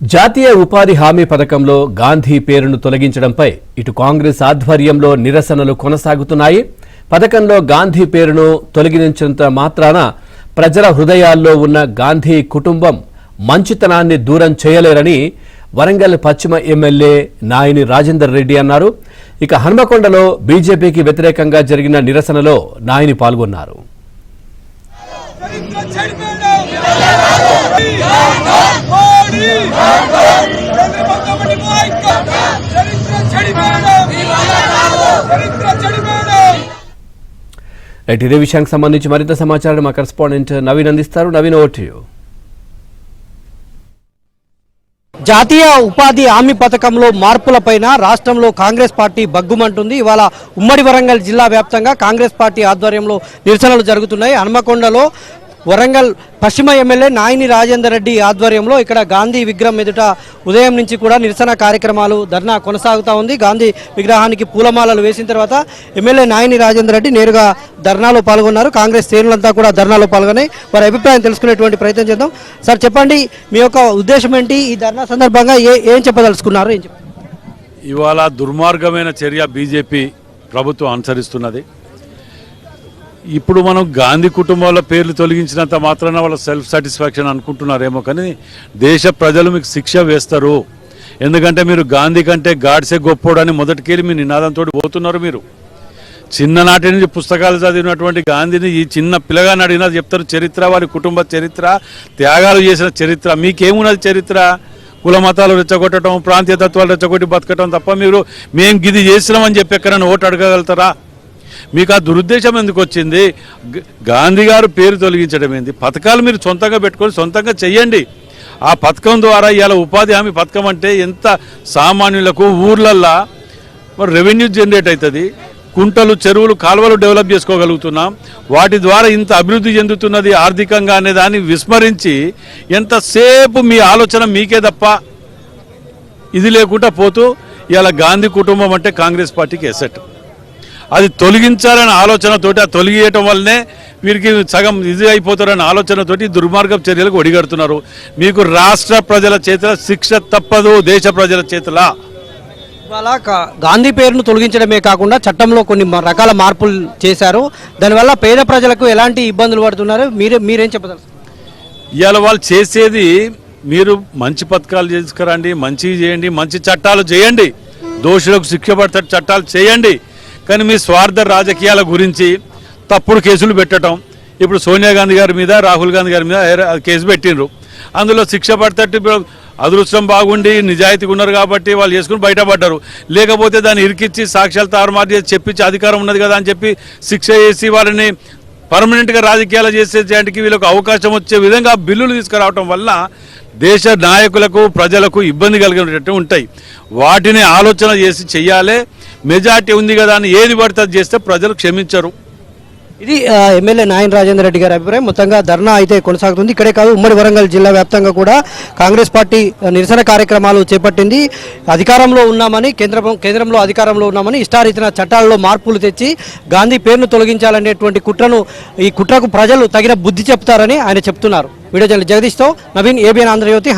జాతీయ ఉపాధి హామీ పథకంలో గాంధీ పేరును తొలగించడంపై ఇటు కాంగ్రెస్ ఆధ్వర్యంలో నిరసనలు కొనసాగుతున్నాయి. పథకంలో గాంధీ పేరును తొలగించినంత మాత్రాన ప్రజల హృదయాల్లో ఉన్న గాంధీ కుటుంబం మంచితనాన్ని దూరం చేయలేరని వరంగల్ పశ్చిమ ఎమ్మెల్యే నాయని రాజేందర్ రెడ్డి అన్నారు. ఇక హన్మకొండలో బీజేపీకి వ్యతిరేకంగా జరిగిన నిరసనలో నాయని పాల్గొన్నారు. ఇదే విషయానికి సంబంధించి మరింత సమాచారం మా కరెస్పాండెంట్ నవీన్ అందిస్తారు. Naveen, over to you. జాతీయ ఉపాధి హామీ పథకంలో మార్పులపైన రాష్ట్రంలో కాంగ్రెస్ పార్టీ బగ్గుమంటుంది. ఇవాళ ఉమ్మడి వరంగల్ జిల్లా వ్యాప్తంగా కాంగ్రెస్ పార్టీ ఆధ్వర్యంలో నిరసనలు జరుగుతున్నాయి. హన్మకొండలో వరంగల్ పశ్చిమ ఎమ్మెల్యే నాయని రాజేందర్ రెడ్డి ఆధ్వర్యంలో ఇక్కడ గాంధీ విగ్రహం ఎదుట ఉదయం నుంచి కూడా నిరసన కార్యక్రమాలు ధర్నా కొనసాగుతూ ఉంది. గాంధీ విగ్రహానికి పూలమాలలు వేసిన తర్వాత ఎమ్మెల్యే నాయని రాజేందర్ రెడ్డి నేరుగా ధర్నాలో పాల్గొన్నారు. కాంగ్రెస్ శ్రేణులంతా కూడా ధర్నాలో పాల్గొని వారి అభిప్రాయం తెలుసుకునేటువంటి ప్రయత్నం చేద్దాం. సార్, చెప్పండి, మీ యొక్క ఉద్దేశం ఏంటి? ఈ ధర్నా సందర్భంగా ఏం చెప్పదలుచుకున్నారు? ఇవాళ దుర్మార్గమైన చర్య బీజేపీ ప్రభుత్వం అనుసరిస్తున్నది. ఇప్పుడు మనం గాంధీ కుటుంబాల పేర్లు తొలగించినంత మాత్రాన వాళ్ళ సెల్ఫ్ సాటిస్ఫాక్షన్ అనుకుంటున్నారేమో, కానీ దేశ ప్రజలు మీకు శిక్ష వేస్తారు. ఎందుకంటే మీరు గాంధీ కంటే గాడ్సే గొప్పోడని మొదటికెళ్ళి మీ నినాదంతో పోతున్నారు. మీరు చిన్ననాటి నుంచి పుస్తకాలు చదివినటువంటి గాంధీని ఈ చిన్న పిల్లగాని అడిగినా చెప్తారు చరిత్ర, వారి కుటుంబ చరిత్ర, త్యాగాలు చేసిన చరిత్ర. మీకేమున్నది చరిత్ర? కుల మతాలు రెచ్చగొట్టడం, ప్రాంతీయ తత్వాలు రెచ్చగొట్టి బతకటం తప్ప మీరు మేము గిది చేసినామని చెప్పి ఎక్కడైనా ఓటు అడగగలుగుతారా? మీకు ఆ దురుద్దేశం ఎందుకు వచ్చింది? గాంధీ గారు పేరు తొలగించడం ఏంది? పథకాలు మీరు సొంతంగా పెట్టుకొని సొంతంగా చెయ్యండి. ఆ పథకం ద్వారా ఇవాళ ఉపాధి హామీ పథకం అంటే ఎంత సామాన్యులకు ఊర్లల్లో మరి రెవెన్యూ జనరేట్ అవుతుంది. కుంటలు, చెరువులు, కాలువలు డెవలప్ చేసుకోగలుగుతున్నాం. వాటి ద్వారా ఇంత అభివృద్ధి చెందుతున్నది ఆర్థికంగా అనే దాన్ని విస్మరించి ఎంతసేపు మీ ఆలోచన మీకే తప్ప ఇది లేకుండా పోతూ ఇవాళ గాంధీ కుటుంబం అంటే కాంగ్రెస్ పార్టీకి ఎసెట్. అది తొలగించాలనే ఆలోచనతోటి, ఆ తొలగియటం వల్లనే వీరికి సగం ఇది అయిపోతారనే ఆలోచనతోటి దుర్మార్గం చర్యలకు ఒడిగడుతున్నారు. మీకు రాష్ట్ర ప్రజల చేతుల శిక్ష తప్పదు, దేశ ప్రజల చేతుల. ఇవాళ గాంధీ పేరును తొలగించడమే కాకుండా చట్టంలో కొన్ని రకాల మార్పులు చేశారు. దానివల్ల పేద ప్రజలకు ఎలాంటి ఇబ్బందులు పడుతున్నారు? మీరేం చెప్పదలుచుకున్నారు? ఇవాళ వాళ్ళు చేసేది, మీరు మంచి పథకాలు చేసుకురండి, మంచివి చేయండి, మంచి చట్టాలు చేయండి, దోషులకు శిక్ష పడతారు చట్టాలు చేయండి. కానీ మీ స్వార్థ రాజకీయాల గురించి తప్పుడు కేసులు పెట్టడం, ఇప్పుడు సోనియా గాంధీ గారి మీద, రాహుల్ గాంధీ గారి మీద కేసు పెట్టినరు. అందులో శిక్ష పడతట్టు అదృష్టం బాగుండి నిజాయితీగా ఉన్నారు కాబట్టి వాళ్ళు చేసుకుని బయటపడ్డారు. లేకపోతే దాన్ని ఇరికిచ్చి సాక్ష్యాలు తారుమారు చేసి చెప్పించి అధికారం ఉన్నది కదా అని చెప్పి శిక్ష చేసి వాళ్ళని పర్మనెంట్గా రాజకీయాలు చేసేదానికి వీళ్ళకు అవకాశం వచ్చే విధంగా బిల్లులు తీసుకురావటం వల్ల దేశ నాయకులకు, ప్రజలకు ఇబ్బంది కలిగినట్టు ఉంటాయి. వాటిని ఆలోచన చేసి చెయ్యాలి. మెజార్టీ ఉంది కదా అని ఏది పడితే చేస్తే ప్రజలు క్షమించరు. ఇది ఎమ్మెల్యే నాయని రాజేందర్ రెడ్డి గారి అభిప్రాయం. మొత్తంగా ధర్నా అయితే కొనసాగుతుంది. ఇక్కడే కాదు, ఉమ్మడి వరంగల్ జిల్లా వ్యాప్తంగా కూడా కాంగ్రెస్ పార్టీ నిరసన కార్యక్రమాలు చేపట్టింది. అధికారంలో ఉన్నామని, కేంద్రంలో అధికారంలో ఉన్నామని ఇష్టారీతిన చట్టాలలో మార్పులు తెచ్చి గాంధీ పేరును తొలగించాలనేటువంటి ఈ కుట్రకు ప్రజలు తగిన బుద్ధి చెప్తారని ఆయన చెప్తున్నారు. వీడియో జర్నలిస్ట్ జగదీష్తో నవీన్, ఏబిఎన్ ఆంధ్రజ్యోతి.